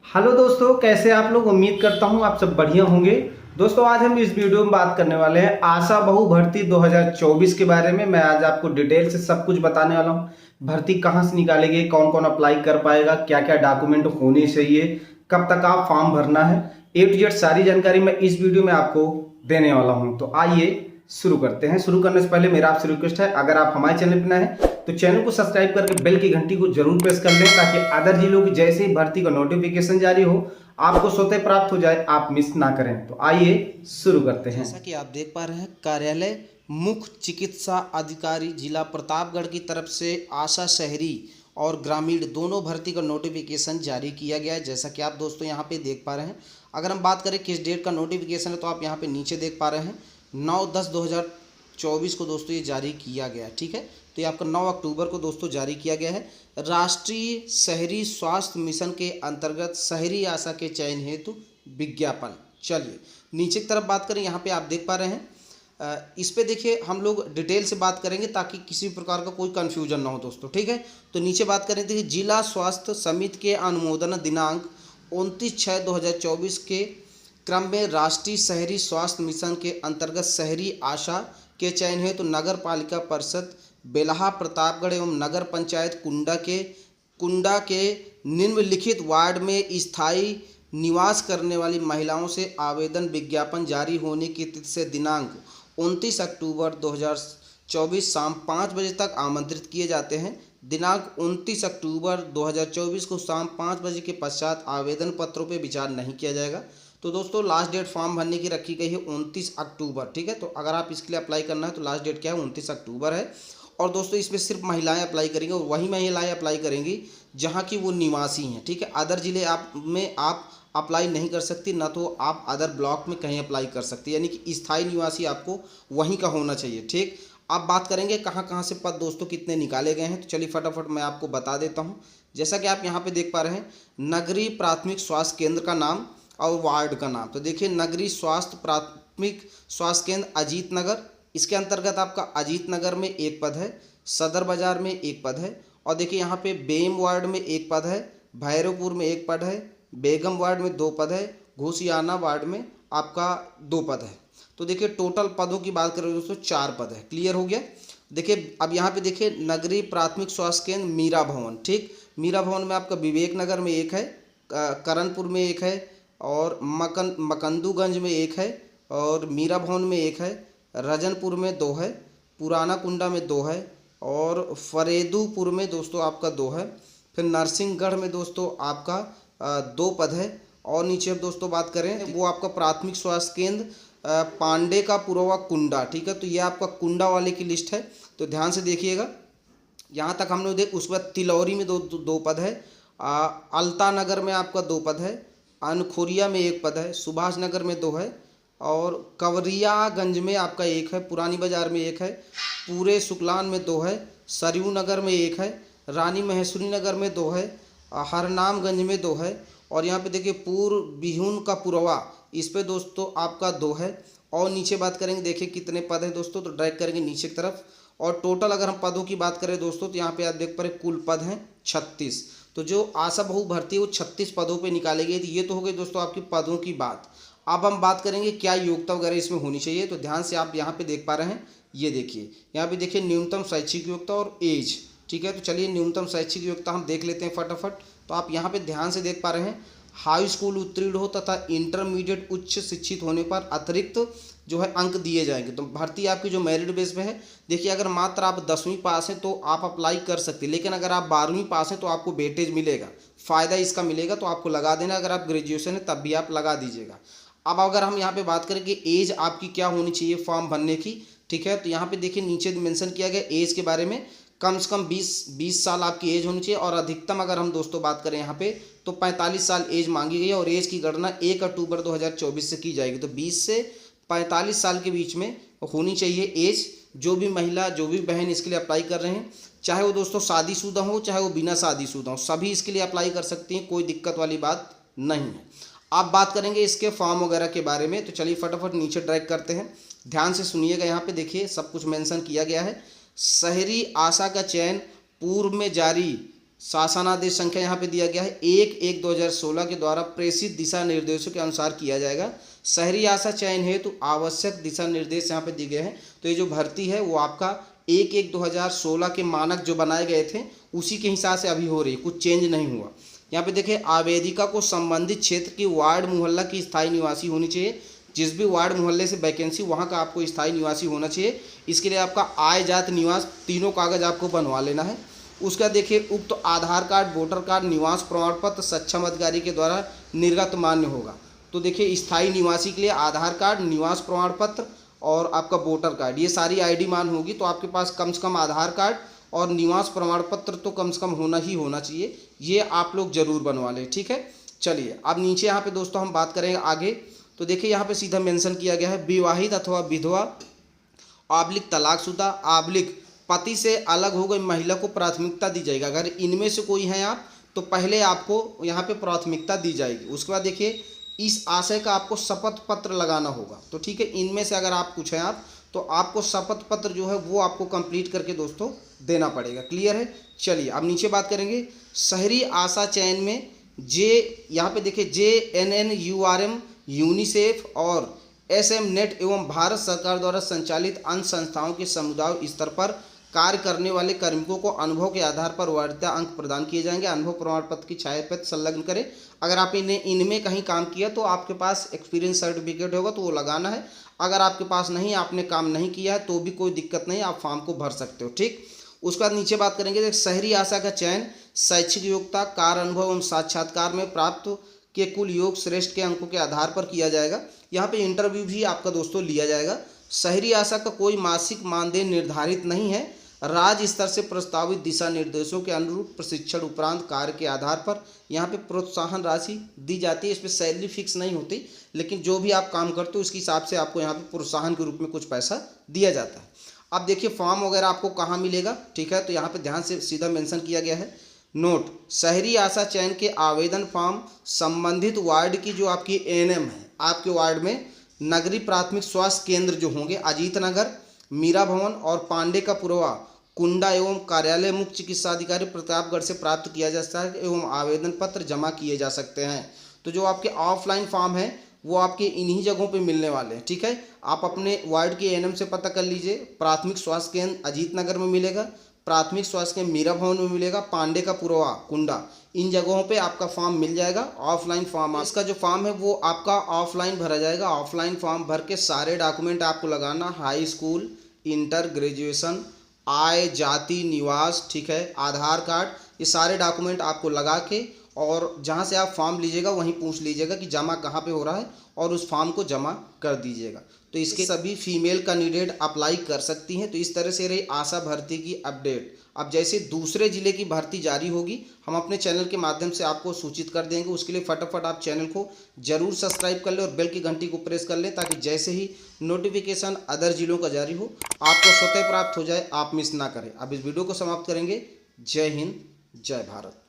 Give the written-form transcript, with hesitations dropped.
Hello दोस्तों, कैसे आप लोग। उम्मीद करता हूं आप सब बढ़िया होंगे। दोस्तों, आज हम इस वीडियो में बात करने वाले हैं आशा बहु भर्ती 2024 के बारे में। मैं आज आपको डिटेल से सब कुछ बताने वाला हूं। भर्ती कहां से निकाली गई, कौन कौन अप्लाई कर पाएगा, क्या क्या डॉक्यूमेंट होने चाहिए, कब तक आप फॉर्म भरना है, ए टू जेड सारी जानकारी मैं इस वीडियो में आपको देने वाला हूं। तो आइए शुरू करते हैं। शुरू करने से पहले मेरा आपसे रिक्वेस्ट है, अगर आप हमारे चैनल पर नए हैं तो चैनल को सब्सक्राइब करके बेल की घंटी को जरूर प्रेस कर लें, ताकि अदर जिलों की जैसे ही भर्ती का नोटिफिकेशन जारी हो आपको स्वतः प्राप्त हो जाए, आप मिस ना करें। तो आइए शुरू करते हैं। जैसा कि आप देख पा रहे हैं, कार्यालय मुख्य चिकित्सा अधिकारी जिला प्रतापगढ़ की तरफ से आशा शहरी और ग्रामीण दोनों भर्ती का नोटिफिकेशन जारी किया गया है। जैसा कि आप दोस्तों यहाँ पे देख पा रहे हैं, अगर हम बात करें किस डेट का नोटिफिकेशन है तो आप यहाँ पे नीचे देख पा रहे हैं 9/10/2024 को दोस्तों ये जारी किया गया है। ठीक है, तो ये आपका 9 अक्टूबर को दोस्तों जारी किया गया है। राष्ट्रीय शहरी स्वास्थ्य मिशन के अंतर्गत शहरी आशा के चयन हेतु विज्ञापन। चलिए नीचे की तरफ बात करें, यहाँ पे आप देख पा रहे हैं, इस पे देखिए हम लोग डिटेल से बात करेंगे ताकि किसी प्रकार का कोई कन्फ्यूजन ना हो दोस्तों। ठीक है, तो नीचे बात करें, देखिए जिला स्वास्थ्य समिति के अनुमोदन दिनांक 29/6/2024 के क्रम में राष्ट्रीय शहरी स्वास्थ्य मिशन के अंतर्गत शहरी आशा के चयन हेतु नगर पालिका परिषद बेल्हा प्रतापगढ़ एवं नगर पंचायत कुंडा के निम्नलिखित वार्ड में स्थायी निवास करने वाली महिलाओं से आवेदन विज्ञापन जारी होने की तिथि से दिनांक 29 अक्टूबर 2024 शाम 5 बजे तक आमंत्रित किए जाते हैं। दिनांक 29 अक्टूबर 2024 को शाम 5 बजे के पश्चात आवेदन पत्रों पर विचार नहीं किया जाएगा। तो दोस्तों लास्ट डेट फॉर्म भरने की रखी गई है 29 अक्टूबर। ठीक है, तो अगर आप इसके लिए अप्लाई करना है तो लास्ट डेट क्या है, 29 अक्टूबर है। और दोस्तों इसमें सिर्फ महिलाएं अप्लाई करेंगी और वही महिलाएं अप्लाई करेंगी जहां की वो निवासी हैं। ठीक है, अदर जिले आप अप्लाई नहीं कर सकती, ना तो आप अदर ब्लॉक में कहीं अप्लाई कर सकती, यानी कि स्थायी निवासी आपको वहीं का होना चाहिए। ठीक, अब बात करेंगे कहाँ कहाँ से पद दोस्तों कितने निकाले गए हैं, तो चलिए फटाफट मैं आपको बता देता हूँ। जैसा कि आप यहाँ पे देख पा रहे हैं, नगरीय प्राथमिक स्वास्थ्य केंद्र का नाम और वार्ड का नाम। तो देखिए नगरीय स्वास्थ्य प्राथमिक स्वास्थ्य केंद्र अजीत नगर, इसके अंतर्गत आपका अजीत नगर में एक पद है, सदर बाजार में एक पद है, और देखिए यहाँ पे बेम वार्ड में एक पद है, भैरवपुर में एक पद है, बेगम वार्ड में 2 पद है, घोसियाना वार्ड में आपका 2 पद है। तो देखिए टोटल पदों की बात करें दोस्तों 4 पद है। क्लियर हो गया। देखिए अब यहाँ पे देखिए नगरीय प्राथमिक स्वास्थ्य केंद्र मीरा भवन। ठीक, मीरा भवन में आपका विवेक नगर में एक है, करणपुर में एक है, और मकंदूगंज में एक है, और मीरा भवन में एक है, रजनपुर में 2 है, पुराना कुंडा में 2 है, और फरेदुपुर में दोस्तों आपका 2 है। फिर नरसिंहगढ़ में दोस्तों आपका 2 पद है। और नीचे अब दोस्तों बात करें वो आपका प्राथमिक स्वास्थ्य केंद्र पांडे का पुरवा कुंडा। ठीक है, तो ये आपका कुंडा वाले की लिस्ट है, तो ध्यान से देखिएगा। यहाँ तक हम लोग देख, उसके बाद तिलौरी में दो पद है, अलता नगर में आपका 2 पद है, अनखोरिया में 1 पद है, सुभाष नगर में 2 है, और कवरियागंज में आपका 1 है, पुरानी बाजार में 1 है, पूरे सुकलान में 2 है, सरयू नगर में 1 है, रानी महेश्वरी नगर में 2 है, हरनामगंज में 2 है, और यहाँ पे देखिए पूर्व बिहुन का पुरवा, इस पे दोस्तों आपका 2 है। और नीचे बात करेंगे, देखिए कितने पद हैं दोस्तों, तो ड्रैग करेंगे नीचे की तरफ, और टोटल अगर हम पदों की बात करें दोस्तों तो यहाँ पे आप देख पा रहे कुल पद हैं 36। तो जो आशा बहु भर्ती है वो 36 पदों पे निकाले गए थे। ये तो हो गई दोस्तों आपकी पदों की बात। अब हम बात करेंगे क्या योग्यता वगैरह इसमें होनी चाहिए, तो ध्यान से आप यहाँ पे देख पा रहे हैं, ये देखिए यहाँ पे देखिए न्यूनतम शैक्षिक योग्यता और एज। ठीक है, तो चलिए न्यूनतम शैक्षिक योग्यता हम देख लेते हैं फटाफट। तो आप यहाँ पे ध्यान से देख पा रहे हैं, हाई स्कूल उत्तीर्ण हो तथा इंटरमीडिएट उच्च शिक्षित होने पर अतिरिक्त जो है अंक दिए जाएंगे। तो भर्ती आपकी जो मेरिट बेस पे है, देखिए अगर मात्र आप 10वीं पास हैं तो आप अप्लाई कर सकते हैं, लेकिन अगर आप 12वीं पास हैं तो आपको वेटेज मिलेगा, फ़ायदा इसका मिलेगा, तो आपको लगा देना। अगर आप ग्रेजुएशन है तब भी आप लगा दीजिएगा। अब अगर हम यहाँ पे बात करें कि एज आपकी क्या होनी चाहिए फॉर्म भरने की, ठीक है, तो यहाँ पे देखिए नीचे मेंशन किया गया एज के बारे में, कम से कम 20 साल आपकी एज होनी चाहिए, और अधिकतम अगर हम दोस्तों बात करें यहाँ पे तो 45 साल एज मांगी गई है, और एज की गणना 1 अक्टूबर 2024 से की जाएगी। तो 20 से 45 साल के बीच में होनी चाहिए एज। जो भी महिला, जो भी बहन इसके लिए अप्लाई कर रहे हैं, चाहे वो दोस्तों शादीशुदा हो चाहे वो बिना शादीशुदा हो, सभी इसके लिए अप्लाई कर सकती हैं, कोई दिक्कत वाली बात नहीं है। आप बात करेंगे इसके फॉर्म वगैरह के बारे में, तो चलिए फटाफट नीचे ड्रैग करते हैं, ध्यान से सुनिएगा। यहाँ पे देखिए सब कुछ मेंशन किया गया है। शहरी आशा का चयन पूर्व में जारी शासनादेश संख्या यहाँ पे दिया गया है 1/1/2016 के द्वारा प्रेषित दिशा निर्देशों के अनुसार किया जाएगा। शहरी आशा चयन हेतु आवश्यक दिशा निर्देश यहाँ पे दिए गए हैं। तो ये जो भर्ती है वो आपका 1/1/2016 के मानक जो बनाए गए थे उसी के हिसाब से अभी हो रही है, कुछ चेंज नहीं हुआ। यहाँ पे देखिए, आवेदिका को संबंधित क्षेत्र की वार्ड मोहल्ला की स्थायी निवासी होनी चाहिए। जिस भी वार्ड मोहल्ले से वैकेंसी, वहाँ का आपको स्थायी निवासी होना चाहिए। इसके लिए आपका आय, जात, निवास तीनों कागज आपको बनवा लेना है। उसका देखिए, उक्त तो आधार कार्ड, वोटर कार्ड, निवास प्रमाण पत्र सक्षम अधिकारी के द्वारा निर्गत मान्य होगा। तो देखिए, स्थायी निवासी के लिए आधार कार्ड, निवास प्रमाण पत्र और आपका वोटर कार्ड, ये सारी आईडी मान होगी। तो आपके पास कम से कम आधार कार्ड और निवास प्रमाण पत्र तो कम से कम होना ही होना चाहिए। ये आप लोग जरूर बनवा लें, ठीक है। चलिए, अब नीचे यहाँ पे दोस्तों हम बात करेंगे आगे। तो देखिए, यहाँ पे सीधा मेंशन किया गया है, विवाहित अथवा विधवा / तलाकशुदा / पति से अलग हो गई महिला को प्राथमिकता दी जाएगी। अगर इनमें से कोई है आप, तो पहले आपको यहाँ पे प्राथमिकता दी जाएगी। उसके बाद देखिए, इस आशय का आपको शपथ पत्र लगाना होगा। तो ठीक है, इनमें से अगर आप कुछ हैं आप, तो आपको शपथ पत्र जो है वो आपको कंप्लीट करके दोस्तों देना पड़ेगा। क्लियर है। चलिए, अब नीचे बात करेंगे शहरी आशा चयन में यहाँ पे देखिए, JNNURM, यूनिसेफ और SM नेट एवं भारत सरकार द्वारा संचालित अन्य संस्थाओं के समुदाय स्तर पर कार्य करने वाले कार्मिकों को अनुभव के आधार पर वरीयता अंक प्रदान किए जाएंगे। अनुभव प्रमाण पत्र की छायाप्रति संलग्न करें। अगर आप इनमें कहीं काम किया तो आपके पास एक्सपीरियंस सर्टिफिकेट होगा तो वो लगाना है। अगर आपके पास नहीं, आपने काम नहीं किया है तो भी कोई दिक्कत नहीं, आप फॉर्म को भर सकते हो, ठीक। उसके बाद नीचे बात करेंगे, शहरी आशा का चयन शैक्षिक योग्यता, कार्य अनुभव एवं साक्षात्कार में प्राप्त के कुल योग श्रेष्ठ के अंकों के आधार पर किया जाएगा। यहाँ पे इंटरव्यू भी आपका दोस्तों लिया जाएगा। शहरी आशा का कोई मासिक मानदेय निर्धारित नहीं है। राज्य स्तर से प्रस्तावित दिशा निर्देशों के अनुरूप प्रशिक्षण उपरांत कार्य के आधार पर यहाँ पे प्रोत्साहन राशि दी जाती है। इस पर सैलरी फिक्स नहीं होती, लेकिन जो भी आप काम करते हो उसके हिसाब से आपको यहाँ पे प्रोत्साहन के रूप में कुछ पैसा दिया जाता है। अब देखिए, फॉर्म वगैरह आपको कहाँ मिलेगा, ठीक है। तो यहाँ पे ध्यान से सीधा मेंशन किया गया है, नोट, शहरी आशा चयन के आवेदन फॉर्म संबंधित वार्ड की जो आपकी ANM है, आपके वार्ड में नगरीय प्राथमिक स्वास्थ्य केंद्र जो होंगे, अजीत नगर, मीरा भवन और पांडे का पुरवा, कुंडा एवं कार्यालय मुख्य चिकित्सा अधिकारी प्रतापगढ़ से प्राप्त किया जा सकता है एवं आवेदन पत्र जमा किए जा सकते हैं। तो जो आपके ऑफलाइन फॉर्म है वो आपके इन्हीं जगहों पे मिलने वाले हैं, ठीक है। आप अपने वार्ड के ANM से पता कर लीजिए। प्राथमिक स्वास्थ्य केंद्र अजीत नगर में मिलेगा, प्राथमिक स्वास्थ्य केंद्र मीरा भवन में मिलेगा, पांडे का पुरवा, कुंडा, इन जगहों पे आपका फॉर्म मिल जाएगा। ऑफलाइन फॉर्म, इसका जो फॉर्म है वो आपका ऑफलाइन भरा जाएगा। ऑफलाइन फॉर्म भर के सारे डॉक्यूमेंट आपको लगाना, हाई स्कूल, इंटर, ग्रेजुएशन, आय, जाति, निवास, ठीक है, आधार कार्ड, ये सारे डॉक्यूमेंट आपको लगा के और जहाँ से आप फॉर्म लीजिएगा वहीं पूछ लीजिएगा कि जमा कहाँ पे हो रहा है और उस फॉर्म को जमा कर दीजिएगा। तो इसके सभी फीमेल कैंडिडेट अप्लाई कर सकती हैं। तो इस तरह से रही आशा भर्ती की अपडेट। अब जैसे दूसरे ज़िले की भर्ती जारी होगी हम अपने चैनल के माध्यम से आपको सूचित कर देंगे। उसके लिए फटाफट आप चैनल को जरूर सब्सक्राइब कर लें और बेल की घंटी को प्रेस कर लें, ताकि जैसे ही नोटिफिकेशन अदर जिलों का जारी हो आपको स्वतः प्राप्त हो जाए, आप मिस ना करें। अब इस वीडियो को समाप्त करेंगे। जय हिंद, जय भारत।